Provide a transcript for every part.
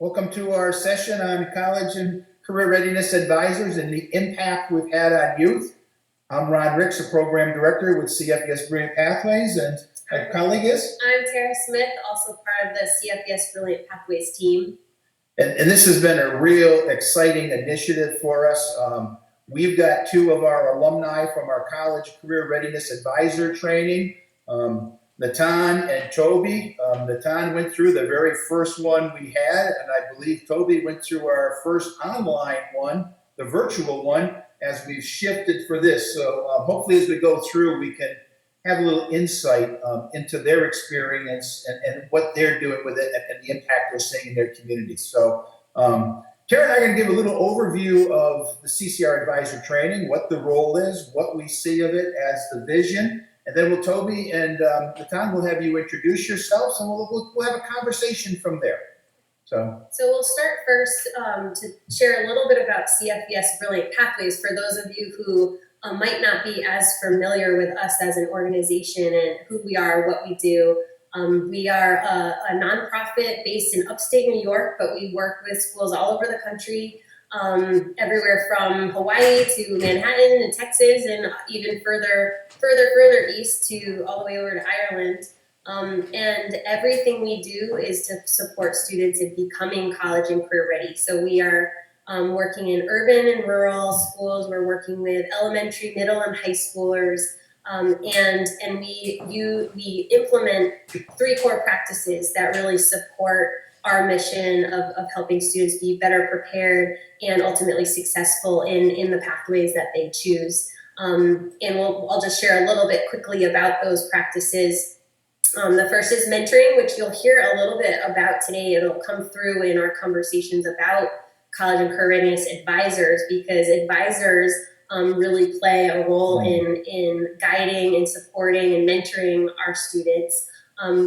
Welcome to our session on college and career readiness advisors and the impact we've had on youth. I'm Ron Ricks, a program director with CFES Brilliant Pathways, and my colleague is? I'm Tara Smith, also part of the CFES Brilliant Pathways team. And this has been a real exciting initiative for us. We've got two of our alumni from our college career readiness advisor training, Natan and Toby. Natan went through the very first one we had, and I believe Toby went through our first online one, the virtual one, as we've shifted for this. So hopefully as we go through, we can have a little insight into their experience and what they're doing with it and the impact they're seeing in their communities. So Tara and I are going to give a little overview of the CCR Advisor training, what the role is, what we see of it as the vision, and then Toby and Natan will have you introduce yourselves, and we'll have a conversation from there. So we'll start first to share a little bit about CFES Brilliant Pathways for those of you who might not be as familiar with us as an organization and who we are, what we do. We are a nonprofit based in upstate New York, but we work with schools all over the country, everywhere from Hawaii to Manhattan and Texas, and even further east to all the way over to Ireland. And everything we do is to support students in becoming college and career ready. So we are working in urban and rural schools. We're working with elementary, middle, and high schoolers. And we implement 3 core practices that really support our mission of helping students be better prepared and ultimately successful in the pathways that they choose. And I'll just share a little bit quickly about those practices. The first is mentoring, which you'll hear a little bit about today. It'll come through in our conversations about college and career readiness advisors, because advisors really play a role in guiding and supporting and mentoring our students.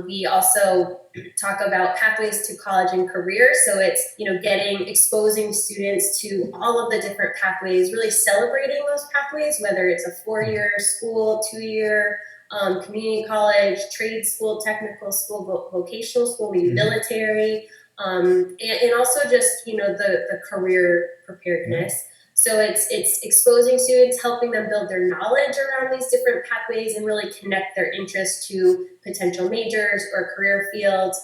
We also talk about pathways to college and career. So it's, exposing students to all of the different pathways, really celebrating those pathways, whether it's a 4-year school, 2-year community college, trade school, technical school, vocational school, military, and also just, the career preparedness. So it's exposing students, helping them build their knowledge around these different pathways and really connect their interests to potential majors or career fields,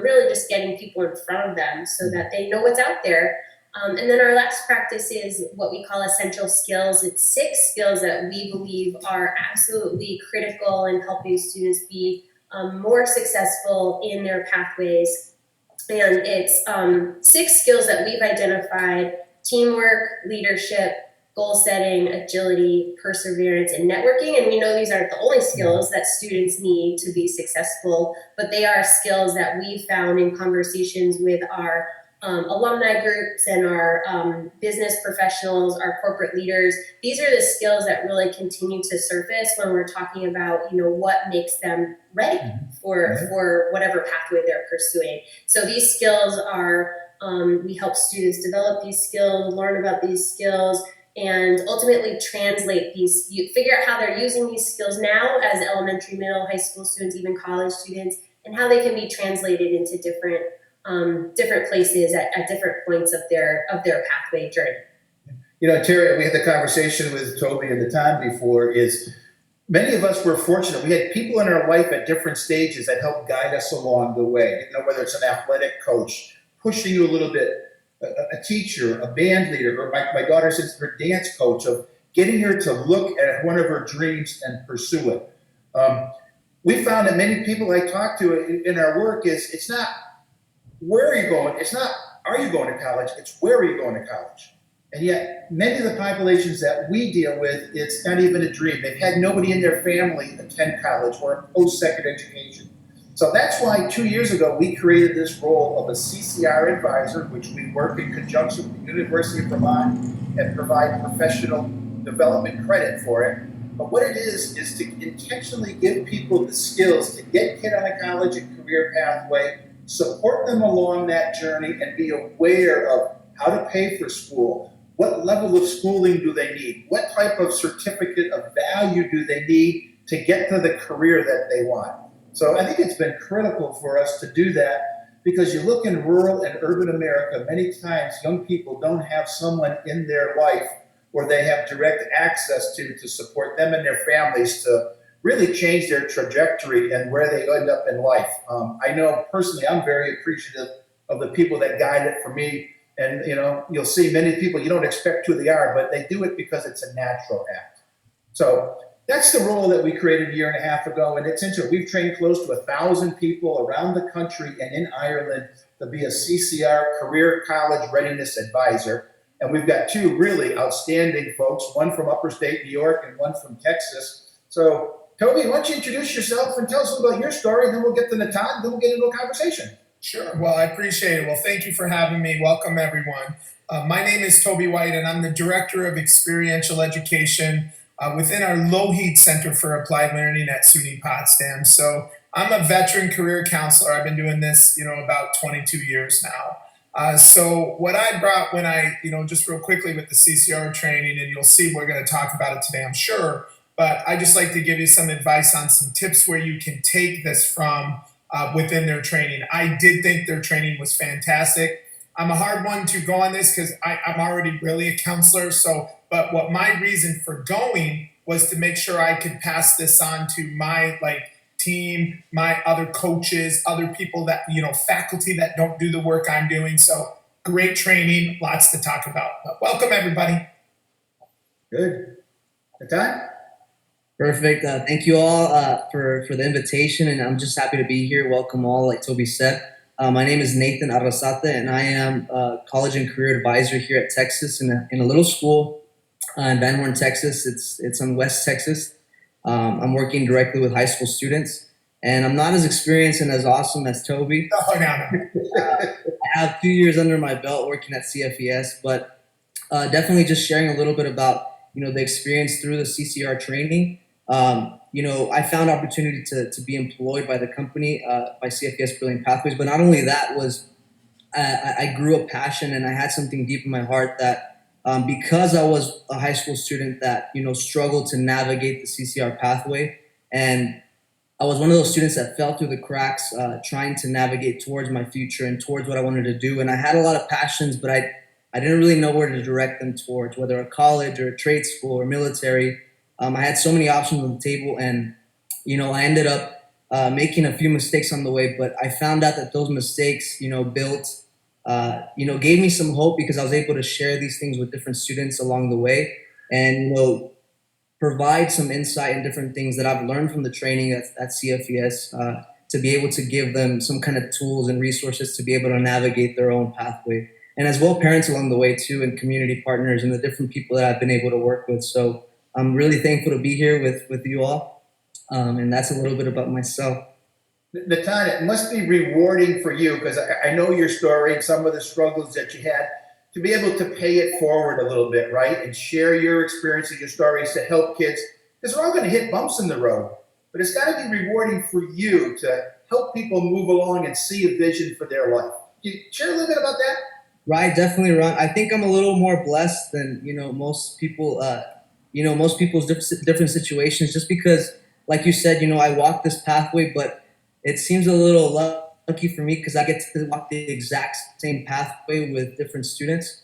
really just getting people in front of them so that they know what's out there. And then our last practice is what we call essential skills. It's 6 skills that we believe are absolutely critical in helping students be more successful in their pathways. And it's 6 skills that we've identified: teamwork, leadership, goal setting, agility, perseverance, and networking. And we know these aren't the only skills that students need to be successful, but they are skills that we found in conversations with our alumni groups and our business professionals, our corporate leaders. These are the skills that really continue to surface when we're talking about, what makes them ready for whatever pathway they're pursuing. So these skills are, we help students develop these skills, learn about these skills, and ultimately translate these, figure out how they're using these skills now as elementary, middle, high school students, even college students, and how they can be translated into different places at different points of their pathway journey. Terry, we had the conversation with Toby and Natan before, is many of us were fortunate. We had people in our life at different stages that helped guide us along the way, whether it's an athletic coach pushing you a little bit, a teacher, a band leader, or my daughter says her dance coach, of getting her to look at one of her dreams and pursue it. We found that many people I talk to in our work it's not, where are you going? It's not, are you going to college? It's where are you going to college? And yet, many of the populations that we deal with, it's not even a dream. They've had nobody in their family attend college or a post-secondary education. So that's why 2 years ago, we created this role of a CCR advisor, which we work in conjunction with the University of Vermont and provide professional development credit for it. But what it is to intentionally give people the skills to get on a college and career pathway, support them along that journey, and be aware of how to pay for school. What level of schooling do they need? What type of certificate of value do they need to get to the career that they want? So I think it's been critical for us to do that. Because you look in rural and urban America, many times young people don't have someone in their life where they have direct access to support them and their families to really change their trajectory and where they end up in life. I know personally, I'm very appreciative of the people that guide it for me. And you'll see many people you don't expect who they are, but they do it because it's a natural act. So that's the role that we created a year and a half ago, and it's interesting. We've trained close to 1,000 people around the country and in Ireland to be a CCR Career College Readiness Advisor. And we've got two really outstanding folks, one from upper state New York and one from Texas. So, Toby, why don't you introduce yourself and tell us a little about your story, and then we'll get to Natan, then we'll get into a conversation. Sure. Well, I appreciate it. Well, thank you for having me. Welcome, everyone. My name is Toby White, and I'm the Director of Experiential Education within our Lougheed Center for Applied Learning at SUNY Potsdam. So I'm a veteran career counselor. I've been doing this, about 22 years now. So what I brought when I, just real quickly with the CCR training, and you'll see we're going to talk about it today, I'm sure, but I just like to give you some advice on some tips where you can take this from within their training. I did think their training was fantastic. I'm a hard one to go on this because I'm already really a counselor. But what my reason for going was to make sure I could pass this on to my team, my other coaches, other people that, faculty that don't do the work I'm doing. So great training, lots to talk about. But welcome, everybody. Good. Natan? Perfect. Thank you all for the invitation, and I'm just happy to be here. Welcome all, like Toby said. My name is Nathan Arrasate, and I am a college and career advisor here at Texas in a little school in Van Horn, Texas. It's in West Texas. I'm working directly with high school students, and I'm not as experienced and as awesome as Toby. Oh, no. I have 2 years under my belt working at CFES, but definitely just sharing a little bit about the experience through the CCR training. I found opportunity to be employed by the company, by CFES Brilliant Pathways. But not only that was, I grew a passion, and I had something deep in my heart that because I was a high school student that, struggled to navigate the CCR pathway. And I was one of those students that fell through the cracks, trying to navigate towards my future and towards what I wanted to do. And I had a lot of passions, but I didn't really know where to direct them towards, whether a college or a trade school or military. I had so many options on the table, and, I ended up making a few mistakes on the way, but I found out that those mistakes, gave me some hope because I was able to share these things with different students along the way and, provide some insight and different things that I've learned from the training at CFES to be able to give them some kind of tools and resources to be able to navigate their own pathway. And as well, parents along the way too, and community partners and the different people that I've been able to work with. So I'm really thankful to be here with you all. And that's a little bit about myself. Natan, it must be rewarding for you, because I know your story and some of the struggles that you had, to be able to pay it forward a little bit, right? And share your experiences, your stories to help kids. Because we're all going to hit bumps in the road. But it's got to be rewarding for you to help people move along and see a vision for their life. Can you share a little bit about that? Right, definitely, Ron. I think I'm a little more blessed than, most people, most people's different situations, just because, like you said, I walked this pathway, but it seems a little lucky for me because I get to walk the exact same pathway with different students.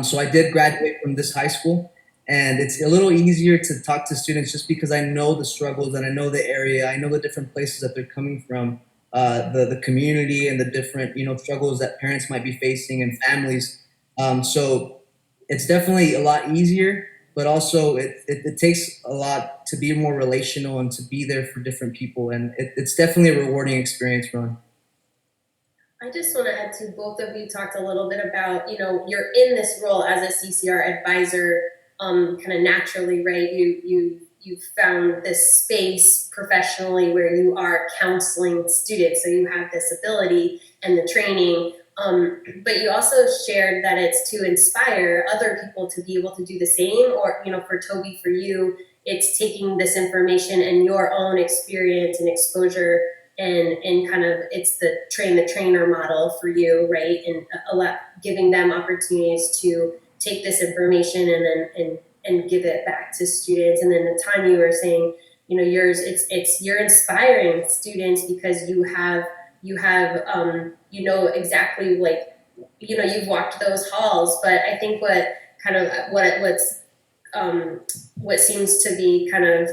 So I did graduate from this high school, and it's a little easier to talk to students just because I know the struggles and I know the area, I know the different places that they're coming from, the community and the different, struggles that parents might be facing and families. So it's definitely a lot easier, but also it takes a lot to be more relational and to be there for different people. And it's definitely a rewarding experience, Ron. I just want to add to both of you talked a little bit about, you're in this role as a CCR advisor, kind of naturally, right? You found this space professionally where you are counseling students, so you have this ability and the training. But you also shared that it's to inspire other people to be able to do the same, or, for Toby, for you, it's taking this information and your own experience and exposure and kind of it's the train the trainer model for you, right? And giving them opportunities to take this information and give it back to students. And then the time you were saying, yours, you're inspiring students because you have you know exactly, like, you know, you've walked those halls. But I think what seems to be kind of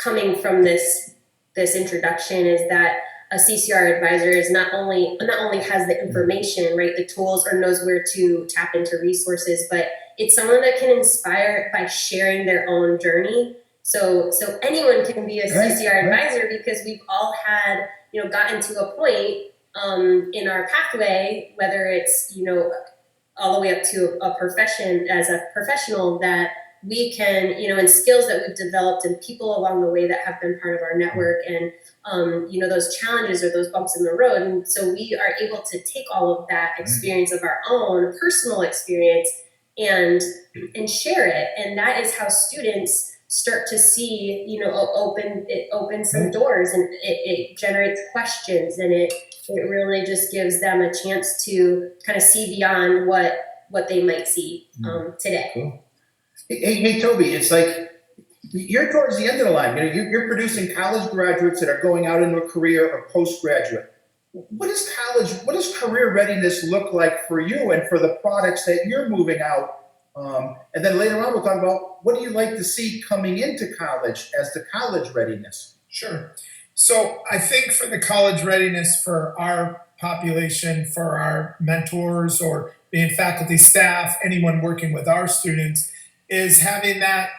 coming from this introduction is that a CCR advisor is not only has the information, right, the tools, or knows where to tap into resources, but it's someone that can inspire by sharing their own journey. So anyone can be a CCR advisor, because we've all had, you know, gotten to a point in our pathway, whether it's, you know, all the way up to a profession as a professional, that we can, you know, and skills that we've developed and people along the way that have been part of our network, and you know, those challenges or those bumps in the road. And so we are able to take all of that experience of our own personal experience and share it. And that is how students start to see, you know, it opens some doors, and it generates questions, and it really just gives them a chance to kind of see beyond what they might see today. Cool. Hey, Toby, it's like you're towards the end of the line. You know, you're producing college graduates that are going out into a career or postgraduate. What does career readiness look like for you and for the products that you're moving out? And then later on, we'll talk about what do you like to see coming into college as the college readiness? Sure. So I think for the college readiness for our population, for our mentors or being faculty, staff, anyone working with our students, is having that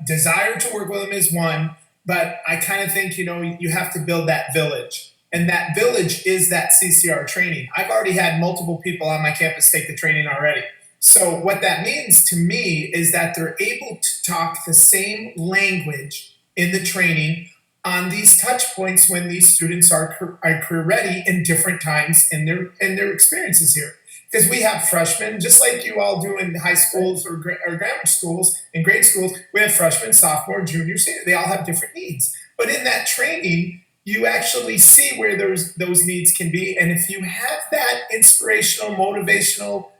desire to work with them is one. But I kind of think, you know, you have to build that village. And that village is that CCR training. I've already had multiple people on my campus take the training already. So what that means to me is that they're able to talk the same language in the training on these touch points when these students are career ready in different times in their experiences here. Because we have freshmen, just like you all do in high schools or grammar schools and grade schools, we have freshmen, sophomore, junior, senior. They all have different needs. But in that training, you actually see where those needs can be. And if you have that inspirational, motivational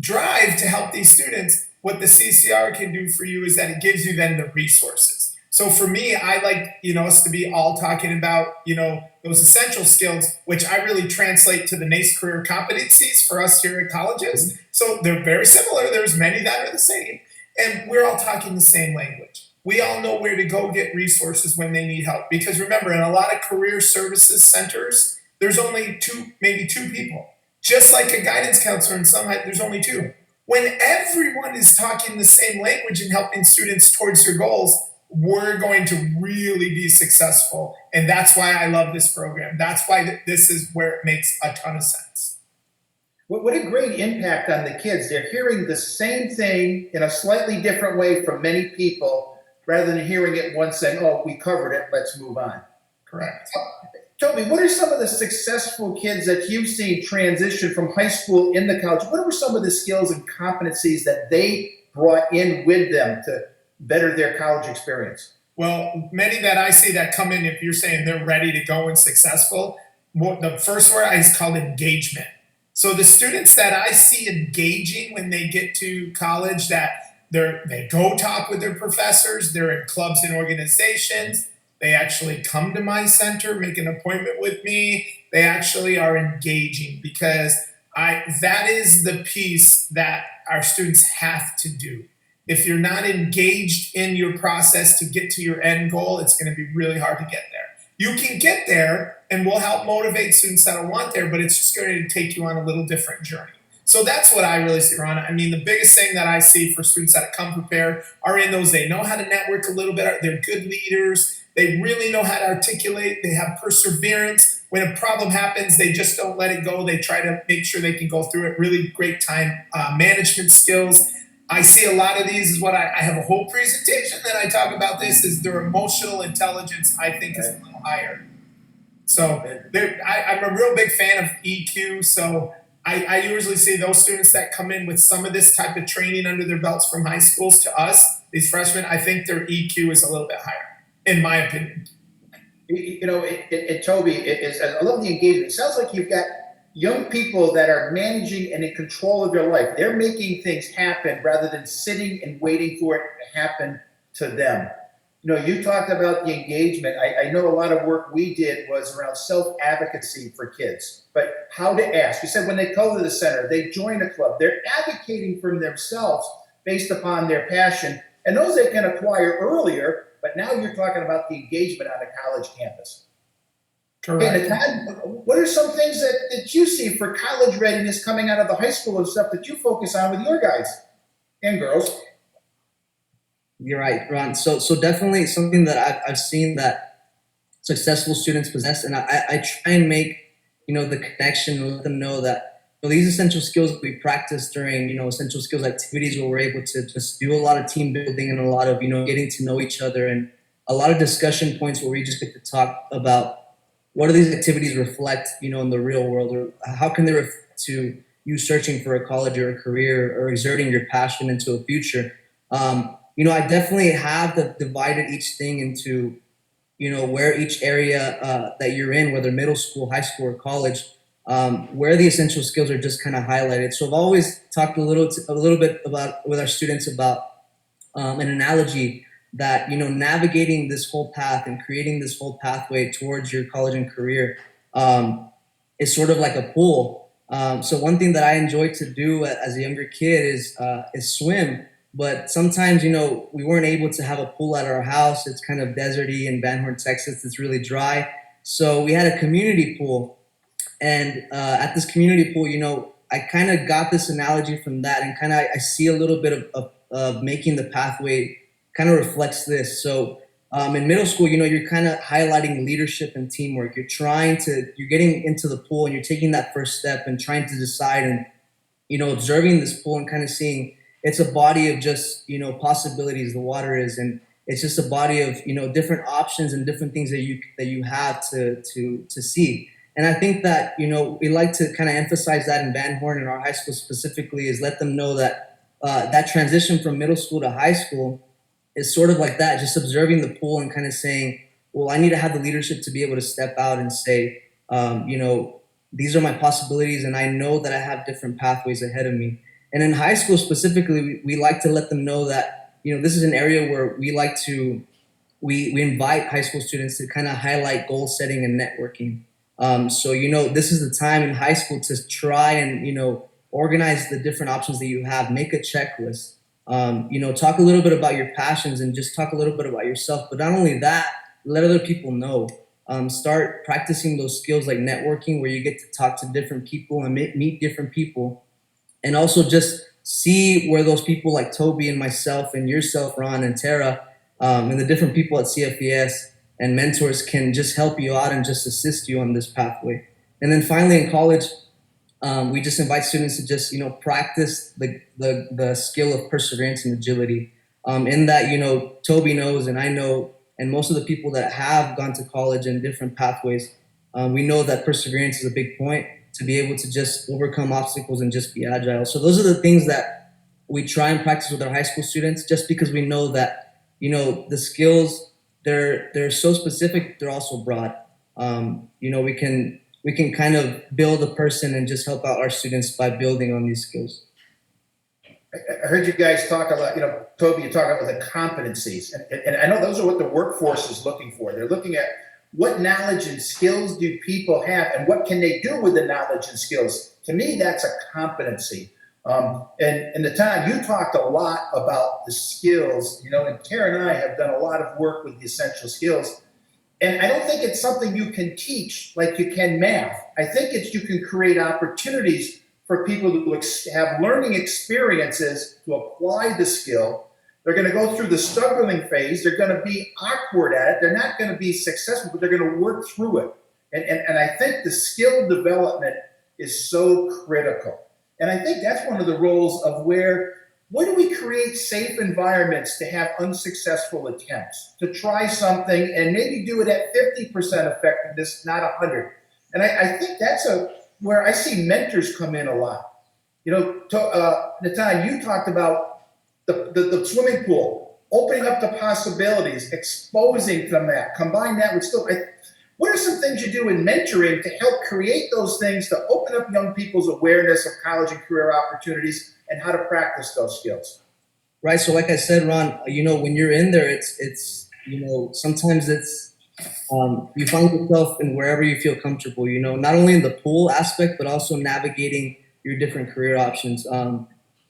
drive to help these students, what the CCR can do for you is that it gives you then the resources. So for me, I like, you know, us to be all talking about, you know, those essential skills, which I really translate to the NACE career competencies for us here at colleges. So they're very similar. There's many that are the same. And we're all talking the same language. We all know where to go get resources when they need help. Because remember, in a lot of career services centers, there's only maybe two people. Just like a guidance counselor in some, there's only two. When everyone is talking the same language and helping students towards their goals, we're going to really be successful. And that's why I love this program. That's why this is where it makes a ton of sense. What a great impact on the kids. They're hearing the same thing in a slightly different way from many people, rather than hearing it once saying, oh, we covered it, let's move on. Correct. Toby, what are some of the successful kids that you've seen transition from high school into college? What were some of the skills and competencies that they brought in with them to better their college experience? Well, many that I see that come in, if you're saying they're ready to go and successful, the first word is called engagement. So the students that I see engaging when they get to college, that they go talk with their professors, they're in clubs and organizations, they actually come to my center, make an appointment with me, they actually are engaging, because that is the piece that our students have to do. If you're not engaged in your process to get to your end goal, it's going to be really hard to get there. You can get there, and we'll help motivate students that'll want there, but it's just going to take you on a little different journey. So that's what I really see, Ron. I mean, the biggest thing that I see for students that come prepared are in those, they know how to network a little bit, they're good leaders, they really know how to articulate, they have perseverance. When a problem happens, they just don't let it go. They try to make sure they can go through it. Really great time management skills. I see a lot of these is what I have a whole presentation that I talk about. This is their emotional intelligence, I think, is a little higher. So I'm a real big fan of EQ. So I usually see those students that come in with some of this type of training under their belts from high schools to us, these freshmen, I think their EQ is a little bit higher, in my opinion. You know, Toby, I love the engagement. It sounds like you've got young people that are managing and in control of their life. They're making things happen rather than sitting and waiting for it to happen to them. You talked about the engagement. I know a lot of work we did was around self-advocacy for kids, but how to ask. You said when they go to the center, they join a club, they're advocating for themselves based upon their passion, and those they can acquire earlier, but now you're talking about the engagement on a college campus. Correct. Hey, Todd, what are some things that you see for college readiness coming out of the high school and stuff that you focus on with your guys and girls? You're right, Ron. So definitely something that I've seen that successful students possess, and I try and make the connection and let them know that these essential skills that we practice during essential skills activities where we're able to just do a lot of team building and a lot of getting to know each other and a lot of discussion points where we just get to talk about what do these activities reflect in the real world, or how can they reflect to you searching for a college or a career or exerting your passion into a future. I definitely have divided each thing into, where each area that you're in, whether middle school, high school, or college, where the essential skills are just kind of highlighted. So I've always talked a little bit about with our students about an analogy that navigating this whole path and creating this whole pathway towards your college and career is sort of like a pool. So one thing that I enjoyed to do as a younger kid is swim. But sometimes, we weren't able to have a pool at our house. It's kind of deserty in Van Horn, Texas. It's really dry. So we had a community pool. And at this community pool, I kind of got this analogy from that. And kind of I see a little bit of making the pathway kind of reflects this. So in middle school, you're kind of highlighting leadership and teamwork. You're getting into the pool and you're taking that first step and trying to decide and, observing this pool and kind of seeing it's a body of just possibilities. The water is, and it's just a body of different options and different things that you have to see. And I think that we like to kind of emphasize that in Van Horn and our high school specifically is let them know that that transition from middle school to high school is sort of like that, just observing the pool and kind of saying, well, I need to have the leadership to be able to step out and say, these are my possibilities, and I know that I have different pathways ahead of me. And in high school specifically, we like to let them know that, this is an area where we we invite high school students to kind of highlight goal setting and networking. So, this is the time in high school to try and, organize the different options that you have, make a checklist, talk a little bit about your passions and just talk a little bit about yourself. But not only that, let other people know. Start practicing those skills like networking where you get to talk to different people and meet different people. And also just see where those people like Toby and myself and yourself, Ron and Tara, and the different people at CFES and mentors can just help you out and just assist you on this pathway. And then finally in college, we just invite students to just, practice the skill of perseverance and agility. In that, Toby knows and I know, and most of the people that have gone to college in different pathways, we know that perseverance is a big point, to be able to just overcome obstacles and just be agile. So those are the things that we try and practice with our high school students, just because we know that, the skills, they're so specific, they're also broad. We can kind of build a person and just help out our students by building on these skills. I heard you guys talk a lot, Toby, you talk about the competencies. And I know those are what the workforce is looking for. They're looking at what knowledge and skills do people have and what can they do with the knowledge and skills. To me, that's a competency. And the time you talked a lot about the skills, and Karen and I have done a lot of work with the essential skills. And I don't think it's something you can teach like you can math. I think you can create opportunities for people to have learning experiences to apply the skill. They're going to go through the struggling phase. They're going to be awkward at it. They're not going to be successful, but they're going to work through it. And I think the skill development is so critical. And I think that's one of the roles of where do we create safe environments to have unsuccessful attempts, to try something and maybe do it at 50% effectiveness, not 100. And I think that's where I see mentors come in a lot. Natan, you talked about the swimming pool, opening up the possibilities, exposing them that, combine that with skill. What are some things you do in mentoring to help create those things, to open up young people's awareness of college and career opportunities and how to practice those skills? Right. So like I said, Ron, when you're in there, it's sometimes it's you find yourself in wherever you feel comfortable, not only in the pool aspect, but also navigating your different career options.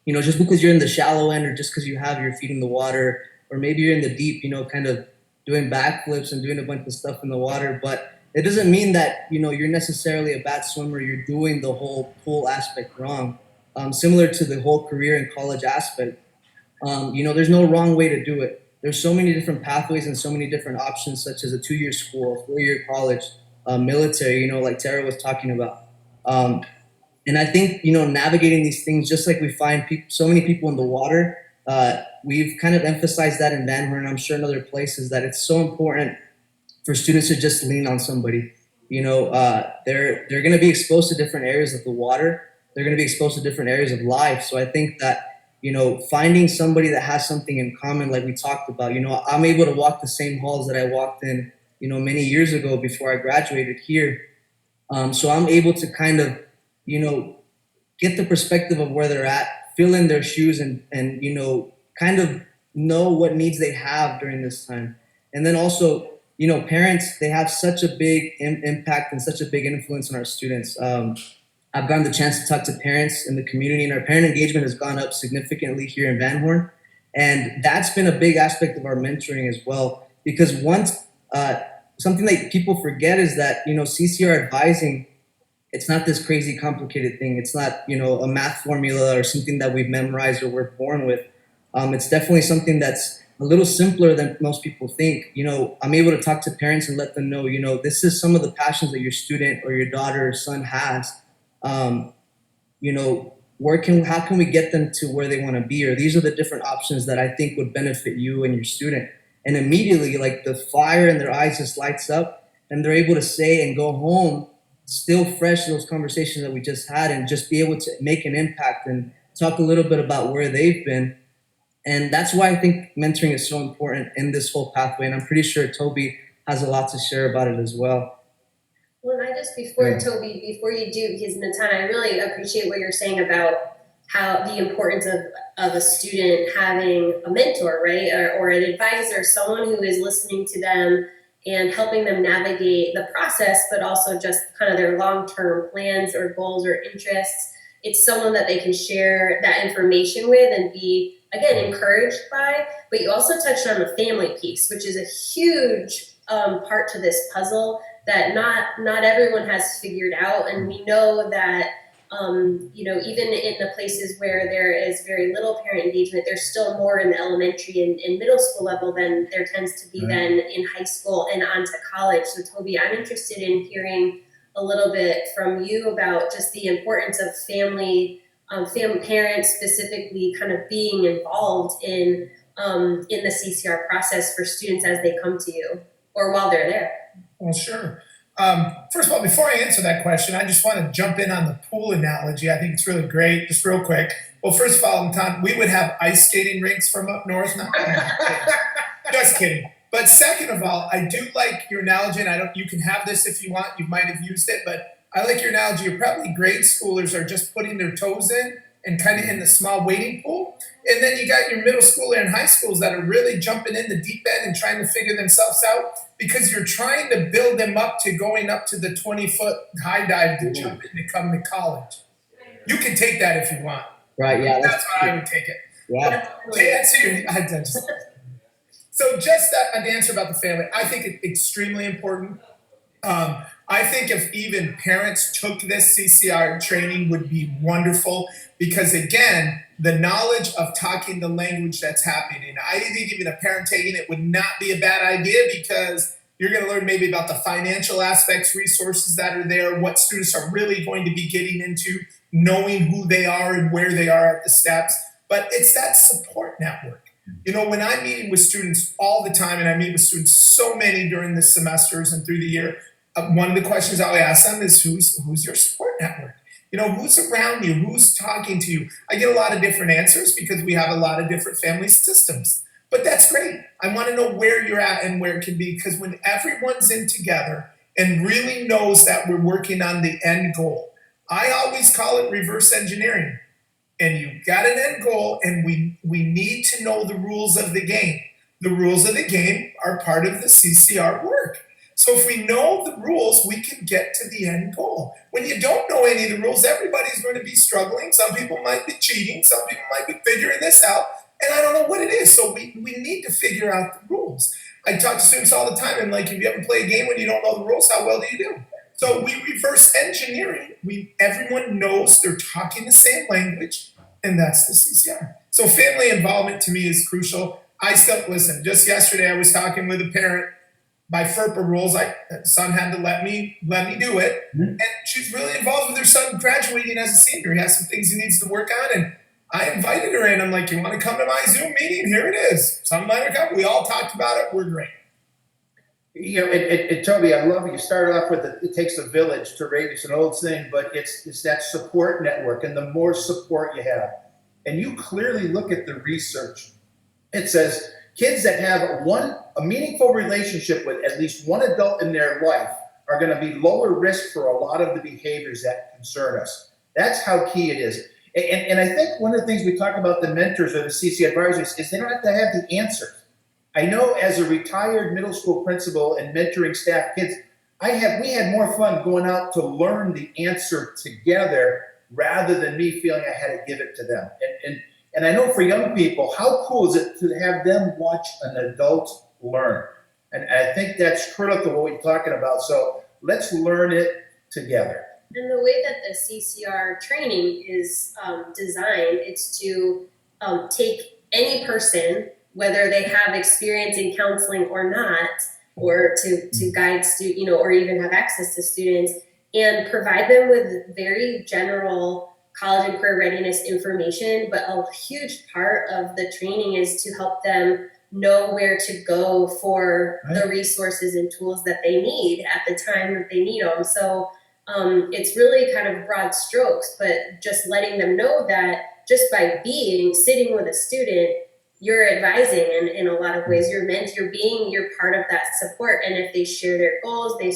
Just because you're in the shallow end or just because you have your feet in the water, or maybe you're in the deep, kind of doing backflips and doing a bunch of stuff in the water. But it doesn't mean that, you're necessarily a bad swimmer. You're doing the whole pool aspect wrong. Similar to the whole career and college aspect. There's no wrong way to do it. There's so many different pathways and so many different options, such as a 2-year school, a 4-year college, military, like Tara was talking about. And I think, navigating these things, just like we find so many people in the water, we've kind of emphasized that in Van Horn, and I'm sure in other places, that it's so important for students to just lean on somebody. They're going to be exposed to different areas of the water. They're going to be exposed to different areas of life. So I think that, finding somebody that has something in common, like we talked about, I'm able to walk the same halls that I walked in, many years ago before I graduated here. So I'm able to kind of, get the perspective of where they're at, fill in their shoes and kind of know what needs they have during this time. And then also, parents, they have such a big impact and such a big influence on our students. I've gotten the chance to talk to parents in the community, and our parent engagement has gone up significantly here in Van Horn. And that's been a big aspect of our mentoring as well, because something that people forget is that, CCR advising, it's not this crazy complicated thing. It's not, a math formula or something that we've memorized or we're born with. It's definitely something that's a little simpler than most people think. I'm able to talk to parents and let them know, this is some of the passions that your student or your daughter or son has. How can we get them to where they want to be? Or these are the different options that I think would benefit you and your student. And immediately, like, the fire in their eyes just lights up, and they're able to say and go home still fresh those conversations that we just had, and just be able to make an impact and talk a little bit about where they've been. And that's why I think mentoring is so important in this whole pathway. And I'm pretty sure Toby has a lot to share about it as well. Well, before you do, because Natan, I really appreciate what you're saying about how the importance of a student having a mentor, right? Or an advisor, someone who is listening to them and helping them navigate the process, but also just kind of their long-term plans or goals or interests. It's someone that they can share that information with and be, again, encouraged by. But you also touched on the family piece, which is a huge part to this puzzle that not everyone has figured out. And we know that, even in the places where there is very little parent engagement, there's still more in the elementary and middle school level than there tends to be then in high school and on to college. So Toby, I'm interested in hearing a little bit from you about just the importance of family parents specifically kind of being involved in the CCR process for students as they come to you or while they're there. Well, sure. First of all, before I answer that question, I just want to jump in on the pool analogy. I think it's really great. Just real quick. Well, first of all, Tom, we would have ice skating rinks from up north. Just kidding. But second of all, I do like your analogy, and you can have this if you want. You might have used it, but I like your analogy. You're probably grade schoolers are just putting their toes in and kind of in the small wading pool. And then you got your middle schooler and high schools that are really jumping in the deep end and trying to figure themselves out, because you're trying to build them up to going up to the 20-foot high dive to jump in to come to college. You can take that if you want. Right, yeah. That's how I would take it. Yeah. So just an answer about the family, I think it's extremely important. I think if even parents took this CCR training would be wonderful, because again, the knowledge of talking the language that's happening. I think even a parent taking it would not be a bad idea, because you're going to learn maybe about the financial aspects, resources that are there, what students are really going to be getting into, knowing who they are and where they are at the steps. But it's that support network. When I'm meeting with students all the time, and I meet with students so many during the semesters and through the year, one of the questions I'll ask them is, who's your support network? Who's around you? Who's talking to you? I get a lot of different answers because we have a lot of different family systems. But that's great. I want to know where you're at and where it can be, because when everyone's in together and really knows that we're working on the end goal, I always call it reverse engineering. And you've got an end goal, and we need to know the rules of the game. the rules of the game are part of the CCR work. So if we know the rules, we can get to the end goal. When you don't know any of the rules, everybody's going to be struggling. Some people might be cheating. Some people might be figuring this out. And I don't know what it is. So we need to figure out the rules. I talk to students all the time. And like, if you ever play a game when you don't know the rules, how well do you do? So we reverse engineering. Everyone knows they're talking the same language, and that's the CCR. So family involvement to me is crucial. Listen, just yesterday I was talking with a parent. By FERPA rules, son had to let me do it. And she's really involved with her son graduating as a senior. He has some things he needs to work on. And I invited her in. I'm like, you want to come to my Zoom meeting? Here it is. Some minor couple. We all talked about it. We're great. You know, and Toby, I love it. You started off with it takes a village to raise. It's an old thing, but it's that support network. And the more support you have, and you clearly look at the research, it says kids that have a meaningful relationship with at least one adult in their life are going to be lower risk for a lot of the behaviors that concern us. That's how key it is. And I think one of the things we talk about the mentors or the CCR advisors is they don't have to have the answers. I know as a retired middle school principal and mentoring staff kids, we had more fun going out to learn the answer together rather than me feeling I had to give it to them. And I know for young people, how cool is it to have them watch an adult learn? And I think that's critical what we're talking about. So let's learn it together. And the way that the CCR training is designed, it's to take any person, whether they have experience in counseling or not, or to guide students, or even have access to students, and provide them with very general college and career readiness information. But a huge part of the training is to help them know where to go for the resources and tools that they need at the time that they need them. So it's really kind of broad strokes, but just letting them know that just by sitting with a student, you're advising in a lot of ways. You're part of that support. And if they share their goals, they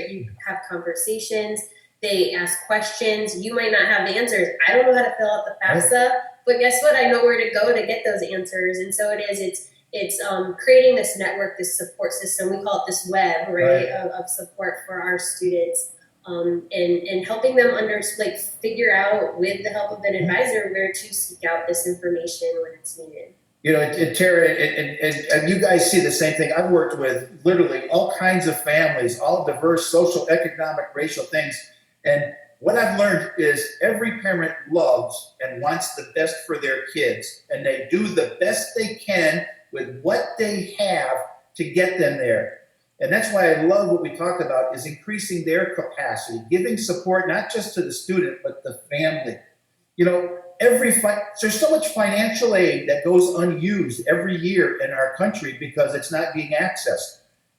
you have conversations, they ask questions. You might not have the answers. I don't know how to fill out the FAFSA, but guess what? I know where to go to get those answers. And so it's creating this network, this support system. We call it this web, right. Of support for our students. And helping them figure out with the help of an advisor where to seek out this information when it's needed. You know, Tara, and you guys see the same thing. I've worked with literally all kinds of families, all diverse social, economic, racial things. And what I've learned is every parent loves and wants the best for their kids. And they do the best they can with what they have to get them there. And that's why I love what we talked about is increasing their capacity, giving support, not just to the student, but the family. You know, there's so much financial aid that goes unused every year in our country because it's not being accessed.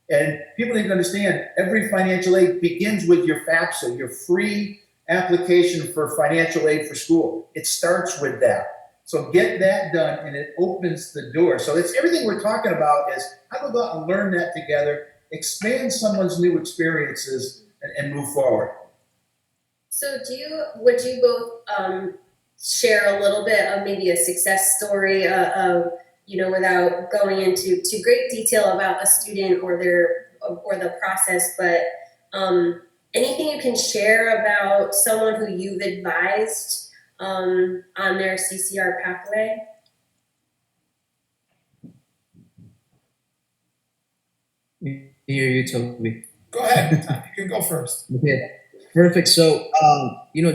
And people need to understand every financial aid begins with your FAFSA, your free application for financial aid for school. It starts with that. So get that done and it opens the door. So it's everything we're talking about is how to go out and learn that together, expand someone's new experiences and move forward. So would you both share a little bit of maybe a success story of, without going into great detail about a student or the process, but anything you can share about someone who you've advised on their CCR pathway? Hear you, Toby. Go ahead, Tom. You can go first. Okay, perfect. So,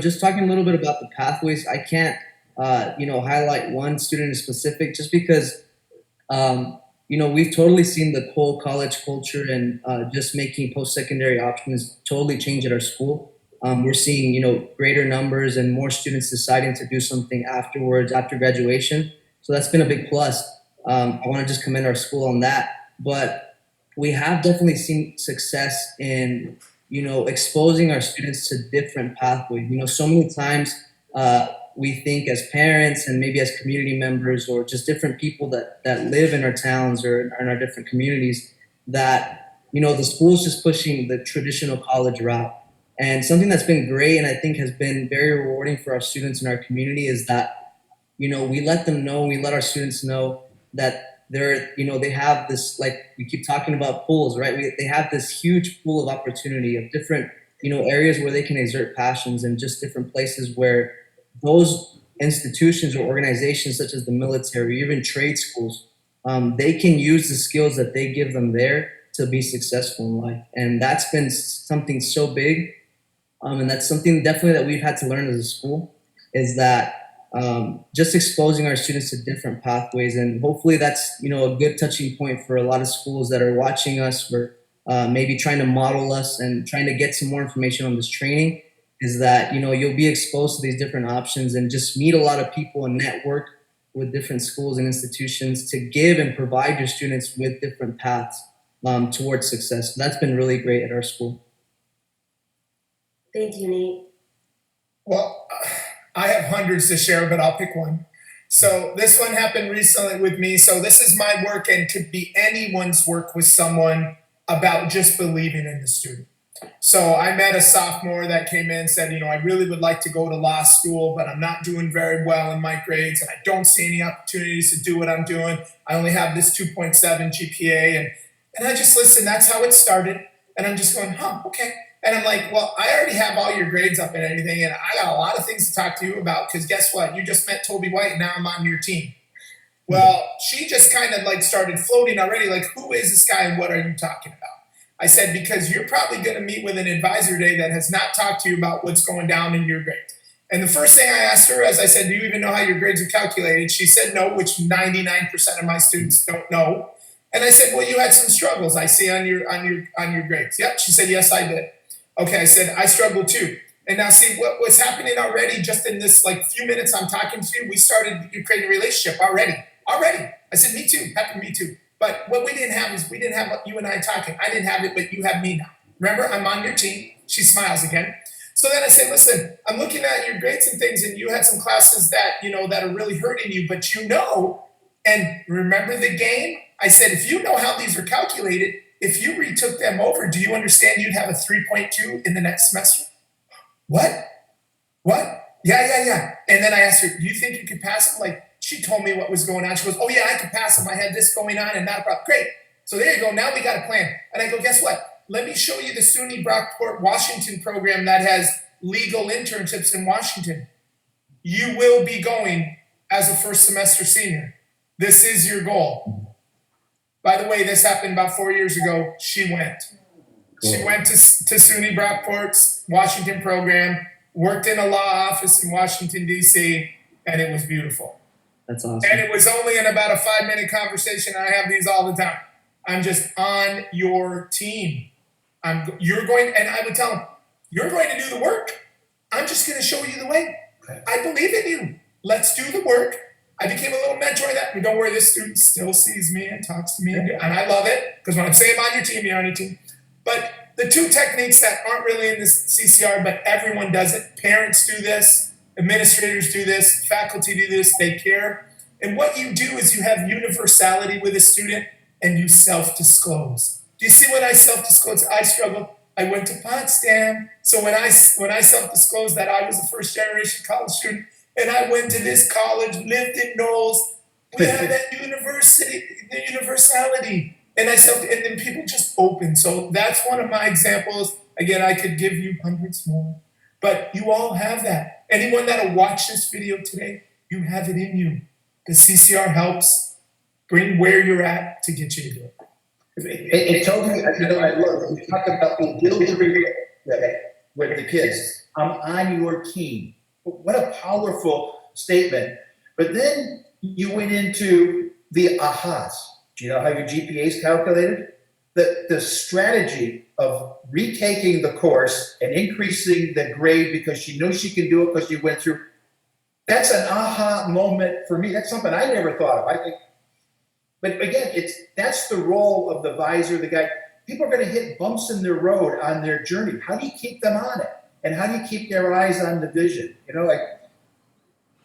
just talking a little bit about the pathways, I can't, highlight one student in specific just because, we've totally seen the whole college culture and just making post-secondary options totally change at our school. We're seeing, greater numbers and more students deciding to do something afterwards, after graduation. So that's been a big plus. I want to just commend our school on that. But we have definitely seen success in, exposing our students to different pathways. So many times we think as parents and maybe as community members or just different people that live in our towns or in our different communities that, the school is just pushing the traditional college route. And something that's been great and I think has been very rewarding for our students in our community is that, we let them know, we let our students know that they have this, like we keep talking about pools, right? They have this huge pool of opportunity of different, areas where they can exert passions, and just different places where those institutions or organizations such as the military, even trade schools, they can use the skills that they give them there to be successful in life. And that's been something so big. And that's something definitely that we've had to learn as a school, is that just exposing our students to different pathways. And hopefully that's, a good touching point for a lot of schools that are watching us, for maybe trying to model us and trying to get some more information on this training, is that, you'll be exposed to these different options and just meet a lot of people and network with different schools and institutions to give and provide your students with different paths towards success. So that's been really great at our school. Thank you, Nate. Well, I have hundreds to share, but I'll pick one. So this one happened recently with me. So this is my work, and could be anyone's work with someone, about just believing in the student. So I met a sophomore that came in and said, I really would like to go to law school, but I'm not doing very well in my grades, and I don't see any opportunities to do what I'm doing. I only have this 2.7 GPA. And I just listened. That's how it started. And I'm just going, okay. And I'm like, well, I already have all your grades up and everything, and I got a lot of things to talk to you about, because guess what? You just met Toby White, and now I'm on your team. Well, she just kind of like started floating already, like, who is this guy and what are you talking about? I said, because you're probably going to meet with an advisor today that has not talked to you about what's going down in your grades. And the first thing I asked her, as I said, do you even know how your grades are calculated? She said no, which 99% of my students don't know. And I said, well, you had some struggles I see on your grades. Yep. She said, yes, I did. Okay. I said, I struggled too. And now see what was happening already, just in this like few minutes I'm talking to you, we started creating a relationship already. I said, me too. Happened to me too. But what we didn't have is, we didn't have you and I talking. I didn't have it, but you have me now. Remember, I'm on your team. She smiles again. So then I say, listen, I'm looking at your grades and things, and you had some classes that, that are really hurting you, but and remember the game? I said, if you know how these are calculated, if you retook them over, do you understand you'd have a 3.2 in the next semester? What? Yeah. And then I asked her, do you think you could pass them? Like, she told me what was going on. She goes, oh yeah, I could pass them. I had this going on and not a problem. Great. So there you go. Now we got a plan. And I go, guess what? Let me show you the SUNY Brockport Washington program that has legal internships in Washington. You will be going as a first semester senior. This is your goal. By the way, this happened about 4 years ago. She went. Cool. She went to SUNY Brockport's Washington program, worked in a law office in Washington, D.C., and it was beautiful. That's awesome. And it was only in about a 5-minute conversation. I have these all the time. I'm just on your team. You're going, and I would tell them, you're going to do the work. I'm just going to show you the way. I believe in you. Let's do the work. I became a little mentor in that. But don't worry, this student still sees me and talks to me. And I love it, because when I'm saying I'm on your team, you're on your team. But the two techniques that aren't really in this CCR, but everyone does it. Parents do this. Administrators do this, faculty do this, they care. And what you do is you have universality with a student, and you self-disclose. Do you see when I self-disclose? I struggled. I went to Potsdam. So when I self-disclosed that I was a first-generation college student, and I went to this college, lived in Knowles, we have that the universality. And and then people just open. So that's one of my examples. Again, I could give you hundreds more, but you all have that. Anyone that'll watch this video today, you have it in you. The CCR helps bring where you're at to get you to do it. And Toby, I love, you talk about the delivery with the kids. I'm on your team. What a powerful statement. But then you went into the ahas. Do you know how your GPA is calculated? The strategy of retaking the course and increasing the grade because she knows she can do it because she went through. That's an aha moment for me. That's something I never thought of. But again, that's the role of the advisor, the guy. People are going to hit bumps in their road on their journey. How do you keep them on it? And how do you keep their eyes on the vision?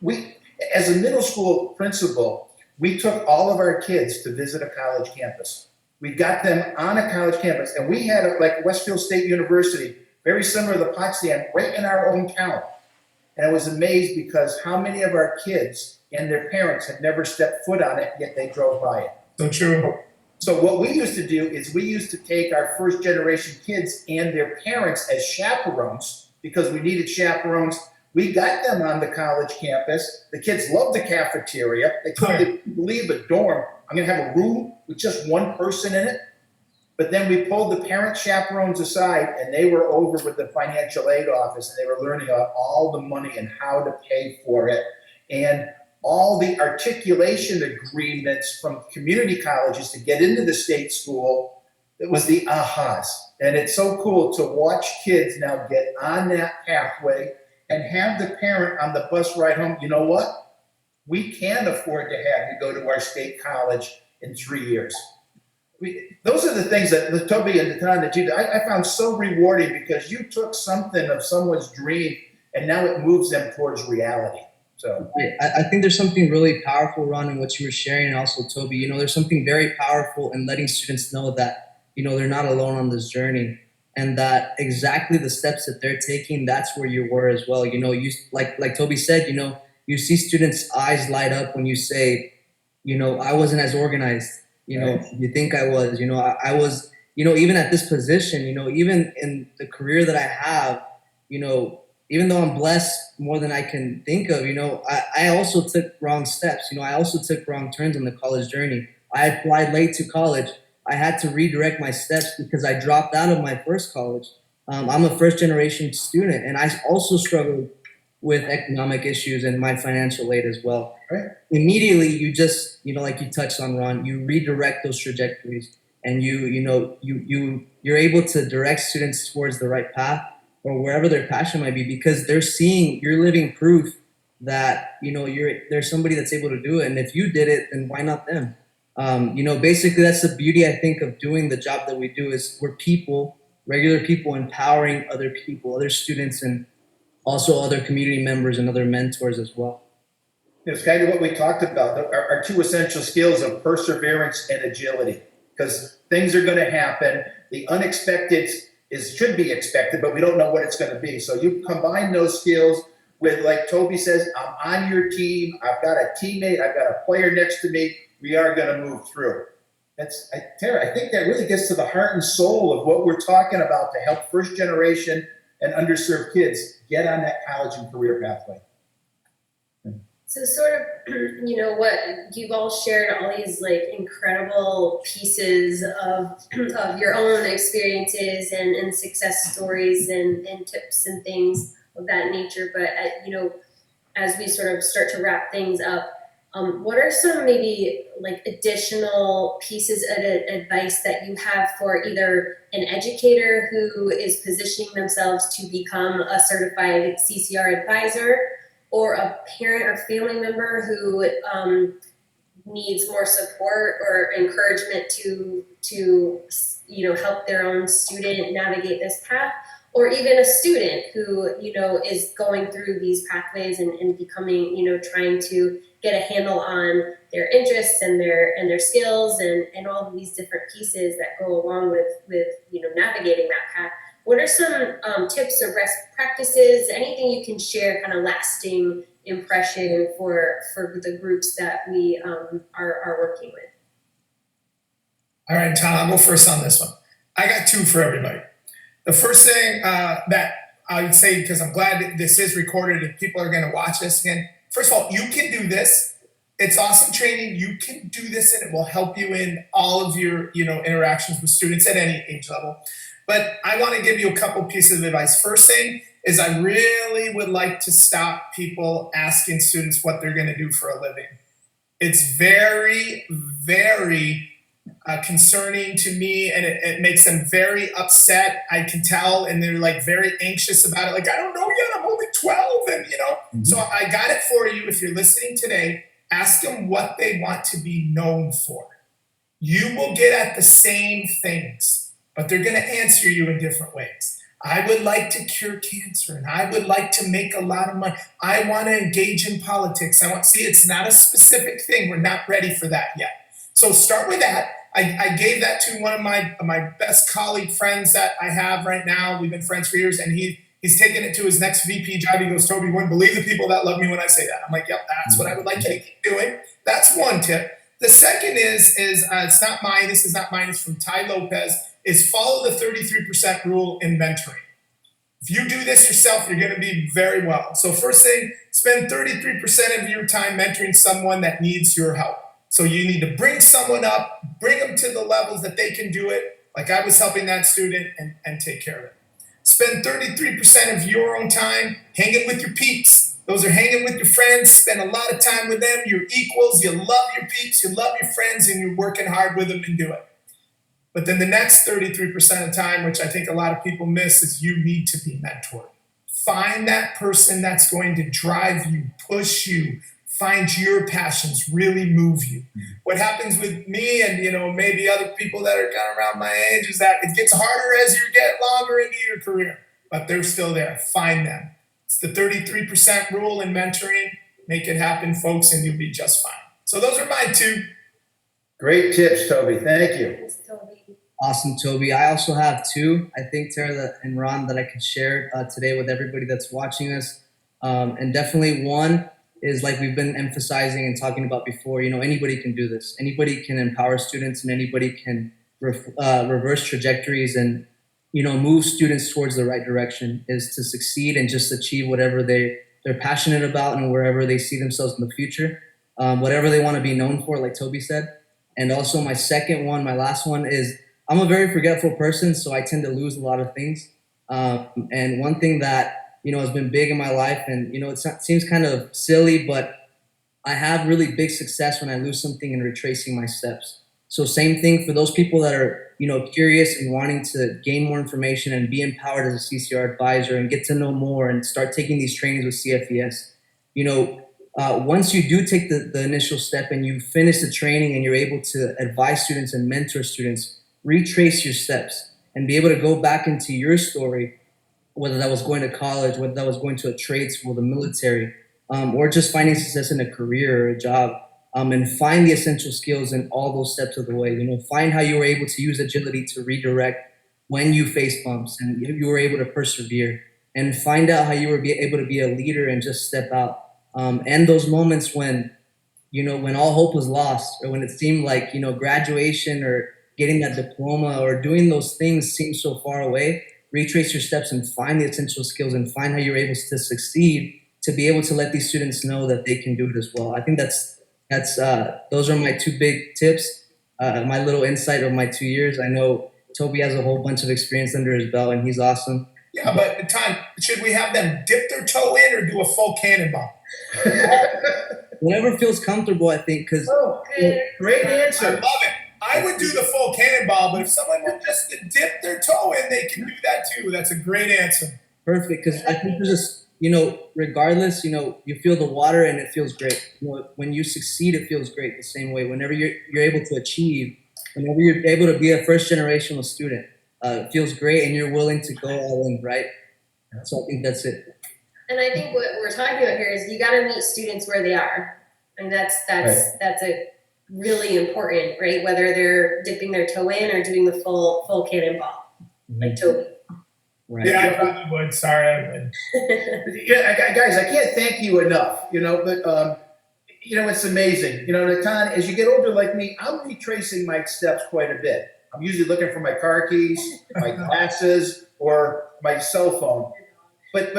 We, as a middle school principal, we took all of our kids to visit a college campus. We got them on a college campus, and we had like Westfield State University, very similar to the Potsdam, right in our own town. And I was amazed because how many of our kids and their parents had never stepped foot on it, yet they drove by it. So true. So what we used to do is we used to take our first generation kids and their parents as chaperones because we needed chaperones. We got them on the college campus. The kids loved the cafeteria. They couldn't believe a dorm. I'm going to have a room with just one person in it. But then we pulled the parent chaperones aside and they were over with the financial aid office and they were learning about all the money and how to pay for it. And all the articulation agreements from community colleges to get into the state school, it was the ahas. And it's so cool to watch kids now get on that pathway and have the parent on the bus ride home. You know what? We can afford to have you go to our state college in 3 years. Those are the things that Toby and the time that you did, I found so rewarding because you took something of someone's dream and now it moves them towards reality. So I think there's something really powerful, Ron, in what you were sharing, and also Toby. There's something very powerful in letting students know that they're not alone on this journey, and that exactly the steps that they're taking, that's where you were as well. You like Toby said, you see students' eyes light up when you say, I wasn't as organized. Right. You think I was. I was. Even at this position, even in the career that I have, even though I'm blessed more than I can think of, I also took wrong steps. I also took wrong turns on the college journey. I applied late to college. I had to redirect my steps because I dropped out of my first college. I'm a first generation student, and I also struggled with economic issues and my financial aid as well. Right. Immediately, you just, like you touched on, Ron, you redirect those trajectories, and you're able to direct students towards the right path, or wherever their passion might be, because they're seeing you're living proof that there's somebody that's able to do it, and if you did it, then why not them? Basically that's the beauty, I think, of doing the job that we do, is we're people, regular people, empowering other people, other students, and also other community members and other mentors as well. It's kind of what we talked about, our two essential skills of perseverance and agility, because things are going to happen. The unexpected should be expected, but we don't know what it's going to be. So you combine those skills with, like Toby says, I'm on your team. I've got a teammate. I've got a player next to me. We are going to move through. Tara, I think that really gets to the heart and soul of what we're talking about to help first generation and underserved kids get on that college and career pathway. So sort of, what you've all shared, all these like incredible pieces of your own experiences and success stories and tips and things of that nature. But, as we sort of start to wrap things up, what are some maybe like additional pieces of advice that you have for either an educator who is positioning themselves to become a certified CCR advisor, or a parent or family member who needs more support or encouragement to help their own student navigate this path, or even a student who is going through these pathways and becoming trying to get a handle on their interests and their skills and all of these different pieces that go along with navigating that path. What are some tips or best practices, anything you can share, kind of lasting impression for the groups that we are working with? All right, Tom, I'll go first on this one. I got two for everybody. The first thing that I would say, because I'm glad that this is recorded and people are going to watch this again. First of all, you can do this. It's awesome training. You can do this, and it will help you in all of your interactions with students at any age level. But I want to give you a couple pieces of advice. First thing is, I really would like to stop people asking students what they're going to do for a living. It's very, very concerning to me, and it makes them very upset. I can tell, and they're like very anxious about it. Like, I don't know yet. I'm only 12, and Mm-hmm. So I got it for you. If you're listening today, ask them what they want to be known for. You will get at the same things, but they're going to answer you in different ways. I would like to cure cancer, and I would like to make a lot of money. I want to engage in politics. It's not a specific thing. We're not ready for that yet. So start with that. I gave that to one of my best colleague friends that I have right now. We've been friends for years, and he's taking it to his next VP job. He goes, Toby, you wouldn't believe the people that love me when I say that. I'm like, yep, that's what I would like you to keep doing. That's one tip. The second is it's not mine. This is not mine. It's from Ty Lopez. Is follow the 33% rule in mentoring. If you do this yourself, you're going to be very well. So first thing, spend 33% of your time mentoring someone that needs your help. So you need to bring someone up, bring them to the levels that they can do it, like I was helping that student, and take care of it. Spend 33% of your own time hanging with your peeps. Those are hanging with your friends. Spend a lot of time with them. You're equals. You love your peeps. You love your friends, and you're working hard with them and do it. But then the next 33% of time, which I think a lot of people miss, is you need to be mentored. Find that person that's going to drive you, push you, find your passions, really move you. What happens with me and maybe other people that are kind of around my age is that it gets harder as you get longer into your career, but they're still there. Find them. It's the 33% rule in mentoring. Make it happen, folks, and you'll be just fine. So those are my two. Great tips, Toby. Thank you. Thanks, Toby. Awesome, Toby. I also have two, I think, Tara and Ron, that I can share today with everybody that's watching us. And definitely one is, like we've been emphasizing and talking about before, anybody can do this. Anybody can empower students, and anybody can reverse trajectories and, move students towards the right direction, is to succeed and just achieve whatever they're passionate about and wherever they see themselves in the future, whatever they want to be known for, like Toby said. And also my last one is, I'm a very forgetful person, so I tend to lose a lot of things. And one thing that, has been big in my life, and, it seems kind of silly, but I have really big success when I lose something in retracing my steps. So same thing for those people that are, curious and wanting to gain more information and be empowered as a CCR advisor and get to know more and start taking these trainings with CFES. Once you do take the initial step and you finish the training and you're able to advise students and mentor students, retrace your steps and be able to go back into your story, whether that was going to college, whether that was going to a trade school, the military, or just finding success in a career or a job, and find the essential skills in all those steps of the way. Find how you were able to use agility to redirect when you face bumps and you were able to persevere, and find out how you were able to be a leader and just step out. And those moments when, when all hope was lost, or when it seemed like, graduation or getting that diploma or doing those things seemed so far away, retrace your steps and find the essential skills and find how you're able to succeed to be able to let these students know that they can do it as well. I think those are my two big tips, my little insight of my 2 years. I know Toby has a whole bunch of experience under his belt, and he's awesome. Yeah, but Tom, should we have them dip their toe in or do a full cannonball? Whatever feels comfortable, I think, because Great I answer. love it. I would do the full cannonball, but if someone were just to dip their toe in, they can do that too. That's a great answer. perfect, because I think there's just, regardless, you feel the water and it feels great. When you succeed, it feels great the same way. Whenever you're able to achieve, whenever you're able to be a first generational student, it feels great, and you're willing to go all in, right? So I think that's it. And I think what we're talking about here is you got to meet students where they are, and that's a really important, right? Whether they're dipping their toe in or doing the full cannonball, like Toby. Right. Yeah, I probably would. Sorry, I would. Yeah, guys, I can't thank you enough. But it's amazing. Natan, as you get older like me, I'm retracing my steps quite a bit. I'm usually looking for my car keys, my glasses, or my cell phone. But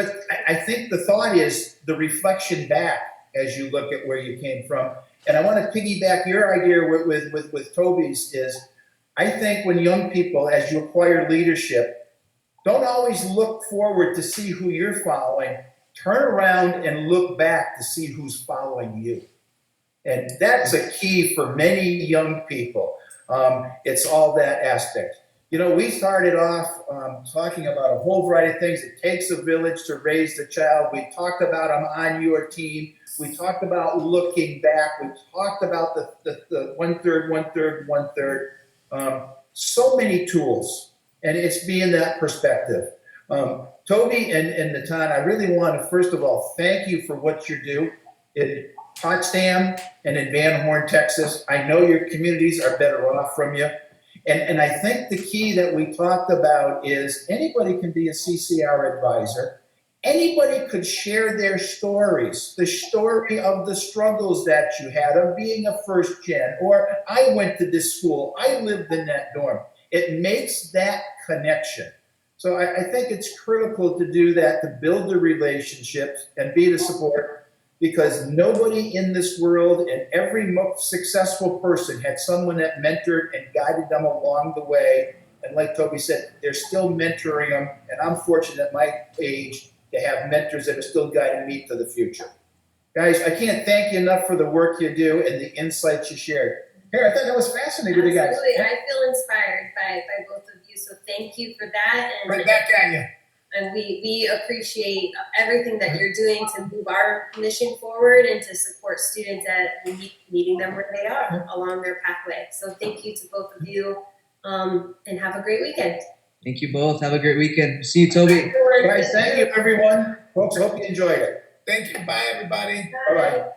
I think the thought is the reflection back as you look at where you came from. And I want to piggyback your idea with Toby's is, I think when young people, as you acquire leadership, don't always look forward to see who you're following. Turn around and look back to see who's following you. And that's a key for many young people. It's all that aspect. We started off talking about a whole variety of things. It takes a village to raise the child. We talked about I'm on your team. We talked about looking back. We talked about the 1/3. So many tools, and it's being that perspective. Toby and Natan, I really want to, first of all, thank you for what you do in Potsdam and in Van Horn, Texas. I know your communities are better off from you. And I think the key that we talked about is anybody can be a CCR advisor. anybody could share their stories, the story of the struggles that you had of being a first gen, or I went to this school, I lived in that dorm. It makes that connection. So I think it's critical to do that, to build the relationships and be the support, because nobody in this world and every successful person had someone that mentored and guided them along the way. And like Toby said, they're still mentoring them. And I'm fortunate at my age to have mentors that are still guiding me to the future. Guys, I can't thank you enough for the work you do and the insights you shared. Here, I thought that was fascinating, guys. Absolutely, I feel inspired by both of you, so thank you for that. And Right back at you. And we appreciate everything that you're doing to move our mission forward and to support students at meeting them where they are along their pathway. So thank you to both of you, and have a great weekend. Thank you both. Have a great weekend. See you, Toby. Guys, thank you, everyone. Folks, I hope you enjoyed it. Thank you. Bye, everybody. Bye-bye.